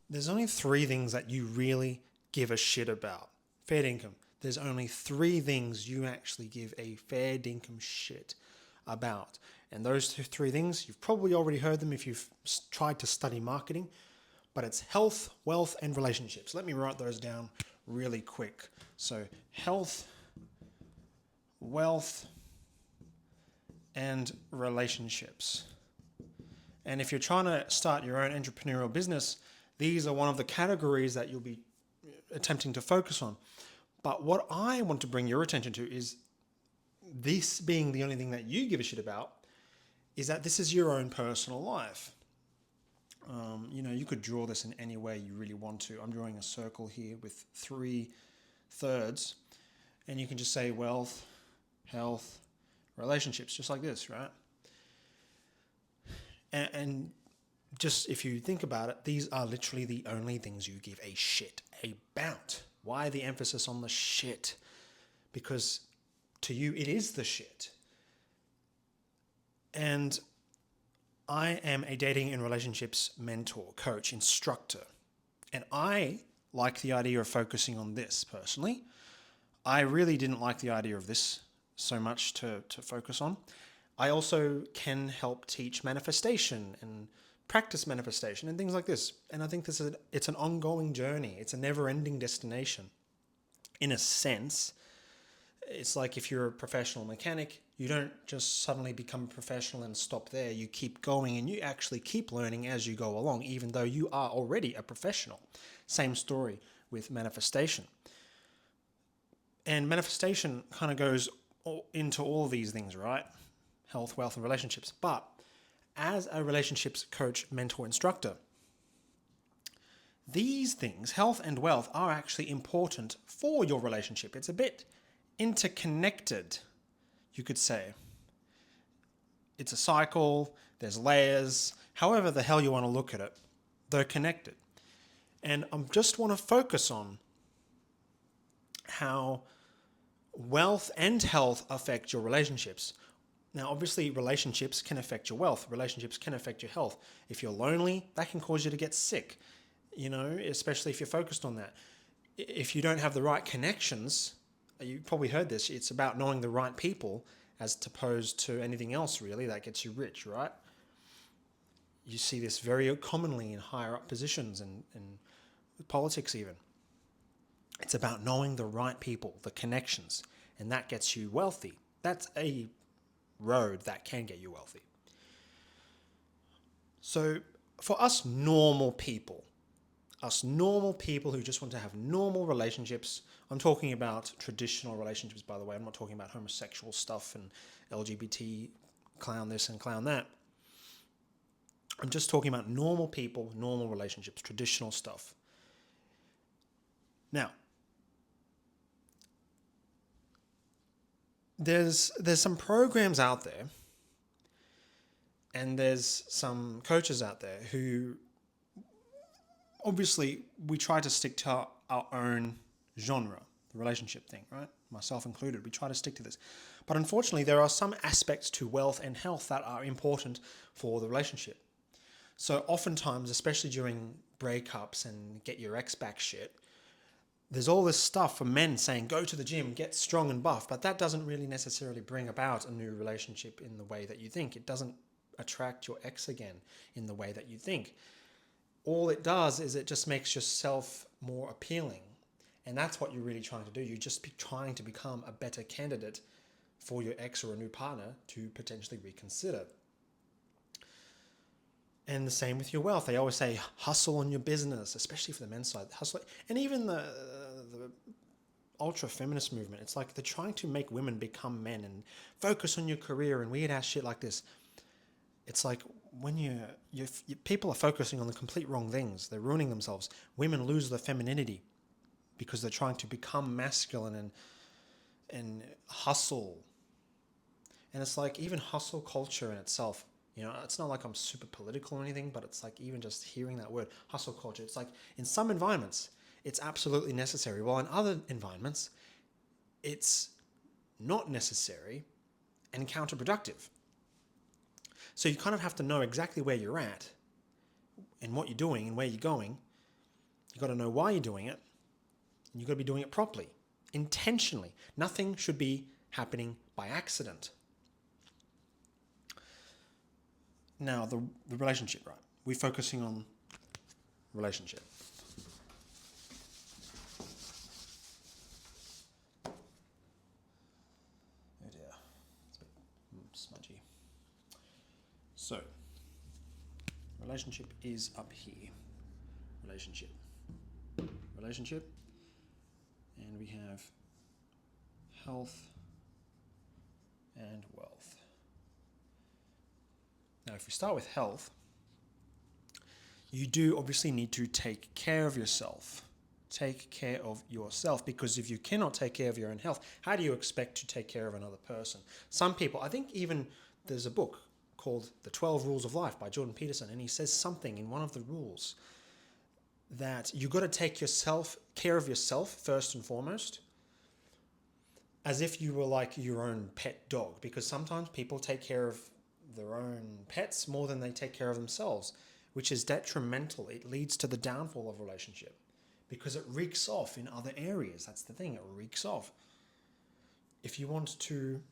There's only three things that you really give a shit about. Fair dinkum. There's only three things you actually give a fair dinkum shit about. And those three things, you've probably already heard them if you've tried to study marketing, but it's health, wealth, and relationships. Let me write those down really quick. So health, wealth, and relationships. And if you're trying to start your own entrepreneurial business, these are one of the categories that you'll be attempting to focus on. But what I want to bring your attention to is this being the only thing that you give a shit about, is that this is your own personal life. You could draw this in any way you really want to. I'm drawing a circle here with 3/3, and you can just say wealth, health, relationships, just like this, right? And just if you think about it, these are literally the only things you give a shit about. Why the emphasis on the shit? Because to you, it is the shit. And I am a dating and relationships mentor, coach, instructor. And I like the idea of focusing on this personally. I really didn't like the idea of this so much to focus on. I also can help teach manifestation and practice manifestation and things like this. And I think it's an ongoing journey. It's a never-ending destination. In a sense, it's like if you're a professional mechanic, you don't just suddenly become a professional and stop there. You keep going and you actually keep learning as you go along, even though you are already a professional. Same story with manifestation. And manifestation kind of goes into all these things, right? Health, wealth, and relationships. But as a relationships coach, mentor, instructor, these things, health and wealth, are actually important for your relationship. It's a bit interconnected, you could say. It's a cycle, there's layers, however the hell you want to look at it, they're connected. And I just want to focus on how wealth and health affect your relationships. Now, obviously, relationships can affect your wealth. Relationships can affect your health. If you're lonely, that can cause you to get sick, especially if you're focused on that. If you don't have the right connections, you probably heard this, it's about knowing the right people as opposed to anything else, really, that gets you rich, right? You see this very commonly in higher up positions and politics even. It's about knowing the right people, the connections, and that gets you wealthy. That's a road that can get you wealthy. So for us normal people who just want to have normal relationships, I'm talking about traditional relationships, by the way. I'm not talking about homosexual stuff and LGBT, clown this and clown that. I'm just talking about normal people, normal relationships, traditional stuff. Now, there's some programs out there and there's some coaches out there who, obviously, we try to stick to our own genre, the relationship thing, right? Myself included, we try to stick to this. But unfortunately, there are some aspects to wealth and health that are important for the relationship. So oftentimes, especially during breakups and get your ex back shit, there's all this stuff for men saying, go to the gym, get strong and buff, but that doesn't really necessarily bring about a new relationship in the way that you think. It doesn't attract your ex again in the way that you think. All it does is it just makes yourself more appealing. And that's what you're really trying to do. You're just trying to become a better candidate for your ex or a new partner to potentially reconsider. And the same with your wealth. They always say hustle on your business, especially for the men's side. Hustle, and even the ultra feminist movement. It's like they're trying to make women become men and focus on your career and weird ass shit like this. It's like when people are focusing on the complete wrong things. They're ruining themselves. Women lose their femininity because they're trying to become masculine and hustle. And it's like even hustle culture in itself. It's not like I'm super political or anything, but it's like even just hearing that word, hustle culture, it's like in some environments, it's absolutely necessary. While in other environments, it's not necessary and counterproductive. So you kind of have to know exactly where you're at and what you're doing and where you're going You got to know why you're doing it, and you got to be doing it properly, intentionally. Nothing should be happening by accident. Now, the relationship, right? We're focusing on relationship. Oh dear, it's a bit smudgy. So, relationship is up here. Relationship. And we have health and wealth. Now, if we start with health, you do obviously need to take care of yourself. Take care of yourself, because if you cannot take care of your own health, how do you expect to take care of another person? Some people, I think even there's a book called The 12 Rules of Life by Jordan Peterson, and he says something in one of the rules that you got to take care of yourself first and foremost, as if you were like your own pet dog, because sometimes people take care of their own pets more than they take care of themselves, which is detrimental. It leads to the downfall of a relationship because it reeks off in other areas. That's the thing, it reeks off. If you want to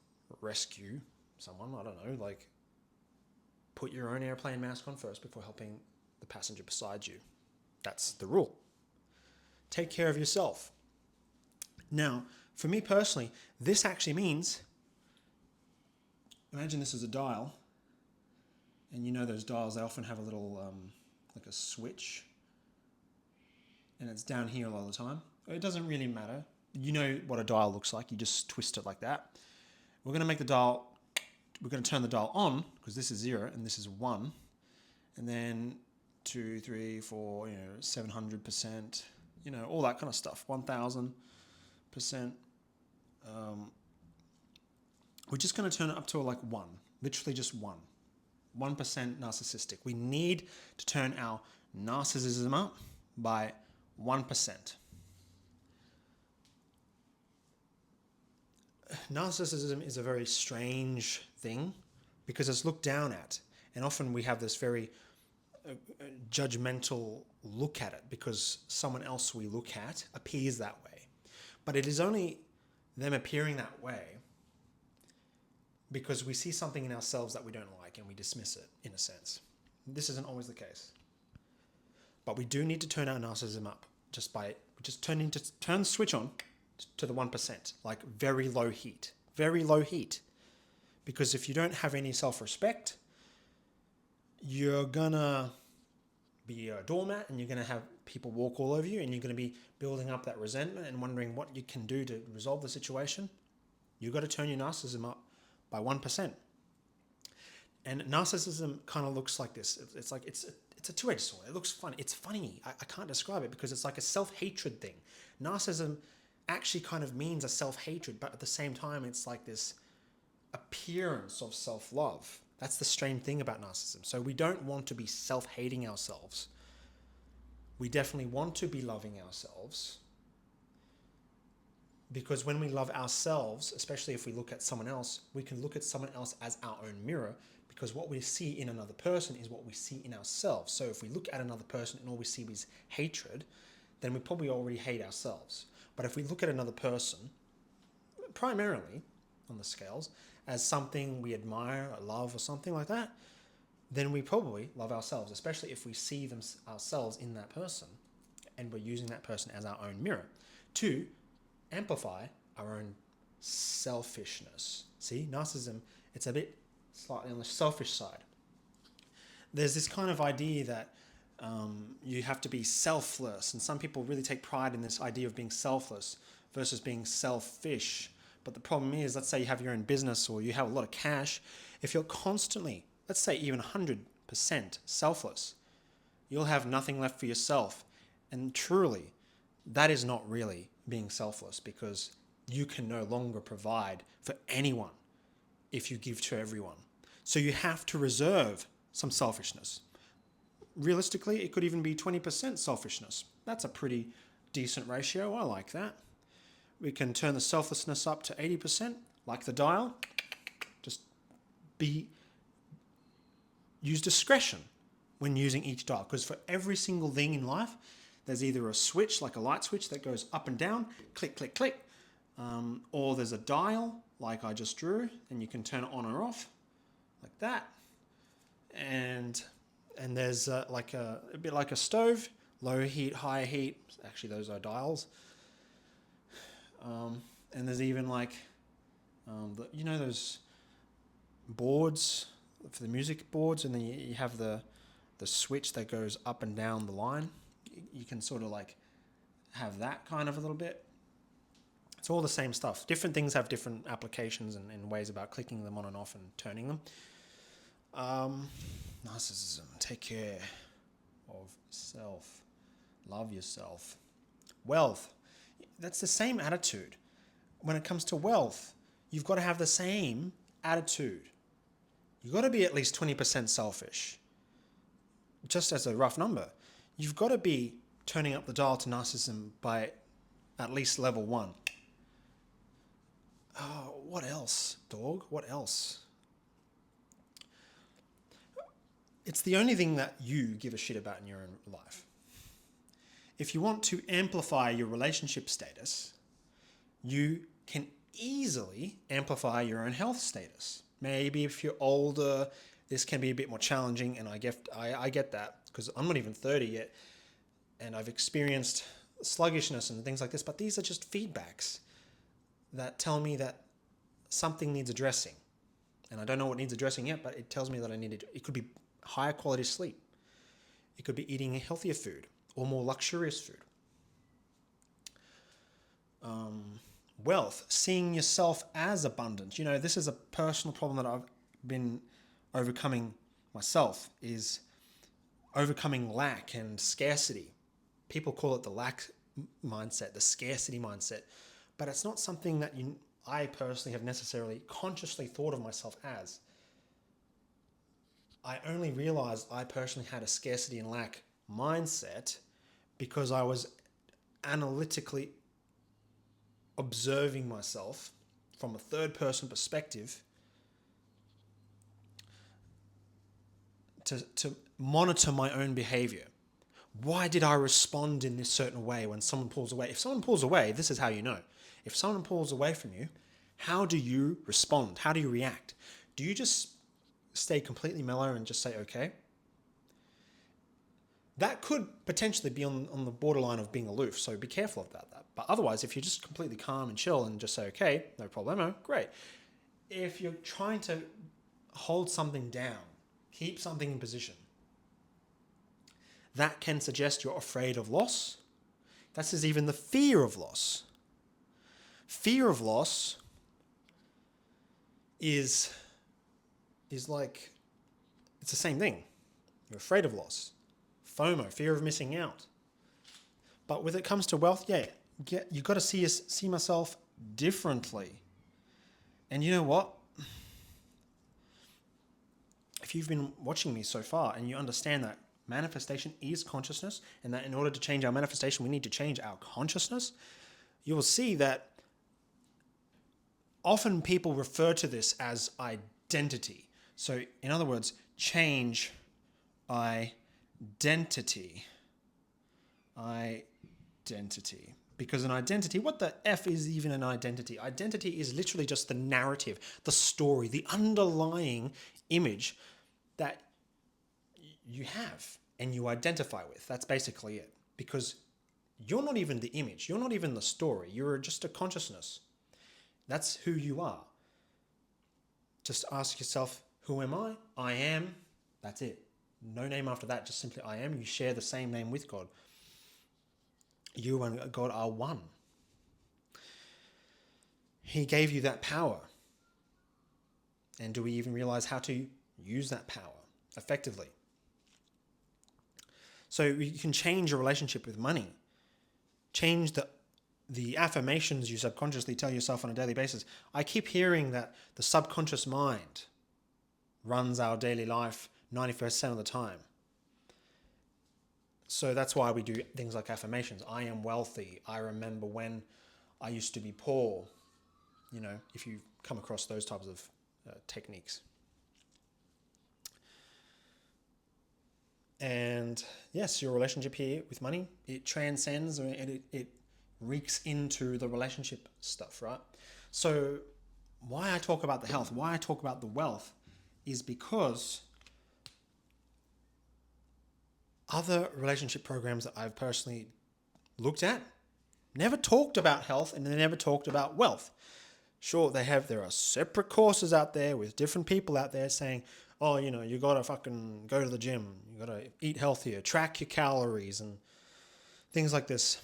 rescue someone, I don't know, like put your own airplane mask on first before helping the passenger beside you. That's the rule. Take care of yourself. Now, for me personally, this actually means, imagine this is a dial, and you know those dials, they often have a little, like a switch, and it's down here a lot of the time. It doesn't really matter. You know what a dial looks like. You just twist it like that. We're going to turn the dial on, because this is 0 and this is 1, and then 2, 3, 4, 700%, all that kind of stuff, 1000%. We're just going to turn it up to like 1, literally just 1. 1% narcissistic. We need to turn our narcissism up by 1%. Narcissism is a very strange thing because it's looked down at, and often we have this very judgmental look at it because someone else we look at appears that way. But it is only them appearing that way because we see something in ourselves that we don't like and we dismiss it, in a sense. This isn't always the case. But we do need to turn our narcissism up turn the switch on to the 1%, like very low heat. Very low heat. Because if you don't have any self-respect, you're gonna be a doormat and you're gonna have people walk all over you, and you're gonna be building up that resentment and wondering what you can do to resolve the situation. You've got to turn your narcissism up by 1%. And narcissism kind of looks like this. It's like it's a two-edged sword. It looks funny. It's funny. I can't describe it because it's like a self-hatred thing. Narcissism actually kind of means a self-hatred, but at the same time, it's like this appearance of self-love. That's the strange thing about narcissism. So we don't want to be self-hating ourselves. We definitely want to be loving ourselves, because when we love ourselves, especially if we look at someone else, we can look at someone else as our own mirror, because what we see in another person is what we see in ourselves. So if we look at another person and all we see is hatred, then we probably already hate ourselves. But if we look at another person, primarily on the scales, as something we admire or love or something like that, then we probably love ourselves, especially if we see ourselves in that person and we're using that person as our own mirror to amplify our own selfishness. See, narcissism, it's a bit slightly on the selfish side. There's this kind of idea that you have to be selfless, and some people really take pride in this idea of being selfless versus being selfish. But the problem is, let's say you have your own business or you have a lot of cash. If you're constantly, let's say even 100% selfless, you'll have nothing left for yourself. And truly, that is not really being selfless, because you can no longer provide for anyone if you give to everyone. So you have to reserve some selfishness. Realistically, it could even be 20% selfishness. That's a pretty decent ratio. I like that. We can turn the selflessness up to 80%, like the dial. Just use discretion when using each dial, because for every single thing in life, there's either a switch, like a light switch that goes up and down, click, click, click, or there's a dial, like I just drew, and you can turn it on or off, like that. And there's like a bit like a stove, low heat, high heat. Actually, those are dials. And there's even like, those boards for the music boards, and then you have the switch that goes up and down the line. You can sort of like have that kind of a little bit. It's all the same stuff. Different things have different applications and ways about clicking them on and off and turning them. Narcissism. Take care of self. Love yourself. Wealth. That's the same attitude. When it comes to wealth, you've got to have the same attitude. You've got to be at least 20% selfish. Just as a rough number. You've got to be turning up the dial to narcissism by at least level 1. Oh, what else, dog? What else? It's the only thing that you give a shit about in your own life. If you want to amplify your relationship status, you can easily amplify your own health status. Maybe if you're older, this can be a bit more challenging, and I get that, because I'm not even 30 yet, and I've experienced sluggishness and things like this, but these are just feedbacks that tell me that something needs addressing. And I don't know what needs addressing yet, but it tells me that it could be higher quality sleep. It could be eating healthier food or more luxurious food. Wealth, seeing yourself as abundant. This is a personal problem that I've been overcoming myself, is overcoming lack and scarcity. People call it the lack mindset, the scarcity mindset, but it's not something that I personally have necessarily consciously thought of myself as. I only realized I personally had a scarcity and lack mindset because I was analytically observing myself from a third person perspective to monitor my own behavior. Why did I respond in this certain way when someone pulls away? If someone pulls away, this is how you know. If someone pulls away from you, how do you respond? How do you react? Do you just stay completely mellow and just say, okay? That could potentially be on the borderline of being aloof, so be careful about that. But otherwise, if you're just completely calm and chill and just say, okay, no problemo, great. If you're trying to hold something down, keep something in position, that can suggest you're afraid of loss. That's even the fear of loss. Fear of loss is like, it's the same thing. You're afraid of loss. FOMO, fear of missing out. But when it comes to wealth, you've got to see myself differently. And you know what? If you've been watching me so far and you understand that manifestation is consciousness, and that in order to change our manifestation, we need to change our consciousness, you will see that often people refer to this as identity. So in other words, change identity. Because an identity, what the F is even an identity? Identity is literally just the narrative, the story, the underlying image that you have and you identify with. That's basically it. Because you're not even the image. You're not even the story. You're just a consciousness. That's who you are. Just ask yourself, who am I? I am. That's it. No name after that, just simply I am. You share the same name with God. You and God are one. He gave you that power. And do we even realize how to use that power effectively? So you can change your relationship with money. Change the affirmations you subconsciously tell yourself on a daily basis. I keep hearing that the subconscious mind runs our daily life 90% of the time. So that's why we do things like affirmations. I am wealthy. I remember when I used to be poor. If you come across those types of techniques. And yes, your relationship here with money, it transcends and it reeks into the relationship stuff, right? So why I talk about the health, why I talk about the wealth is because other relationship programs that I've personally looked at never talked about health and they never talked about wealth. Sure, there are separate courses out there with different people out there saying, oh, you gotta fucking go to the gym, you gotta eat healthier, track your calories and things like this.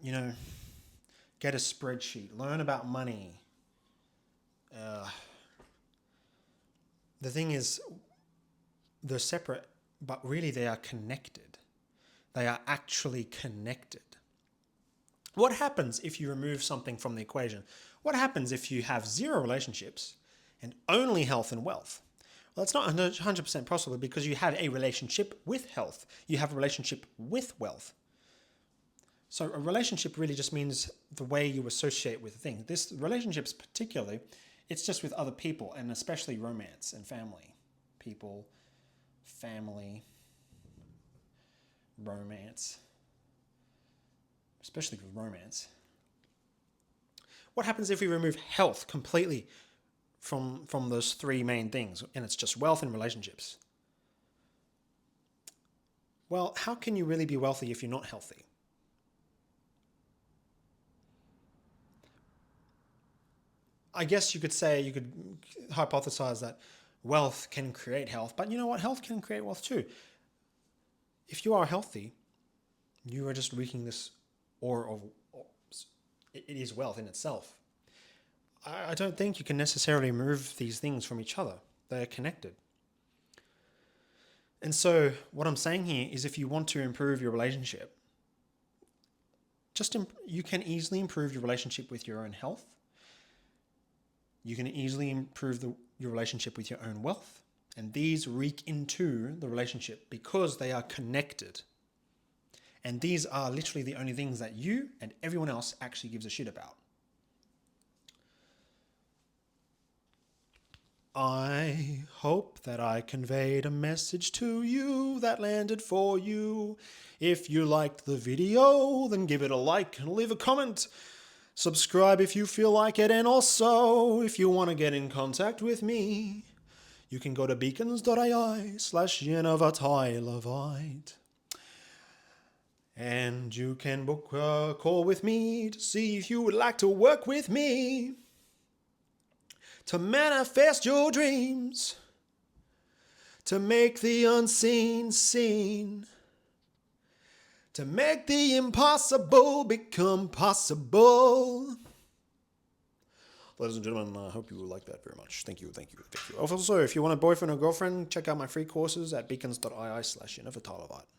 Get a spreadsheet, learn about money. The thing is, they're separate, but really they are connected. They are actually connected. What happens if you remove something from the equation? What happens if you have zero relationships and only health and wealth? Well, it's not 100% possible because you have a relationship with health. You have a relationship with wealth. So a relationship really just means the way you associate with a thing. This relationships particularly, it's just with other people and especially romance and family. People, family, romance, especially with romance. What happens if we remove health completely from those three main things and it's just wealth and relationships? Well, how can you really be wealthy if you're not healthy? I guess you could hypothesize that wealth can create health, but you know what? Health can create wealth too. If you are healthy, you are just reeking this aura of, it is wealth in itself. I don't think you can necessarily remove these things from each other. They are connected. And so what I'm saying here is if you want to improve your relationship, you can easily improve your relationship with your own health. You can easily improve your relationship with your own wealth. And these reek into the relationship because they are connected. And these are literally the only things that you and everyone else actually gives a shit about. I hope that I conveyed a message to you that landed for you. If you liked the video, then give it a like and leave a comment. Subscribe if you feel like it, and also if you want to get in contact with me, you can go to beacons.ai/Yenovah Tylervite. And you can book a call with me to see if you would like to work with me to manifest your dreams, to make the unseen seen, to make the impossible become possible. Ladies and gentlemen, I hope you will like that very much. Thank you. Also, if you want a boyfriend or girlfriend, check out my free courses at beacons.ai/Yenovah Tylervite.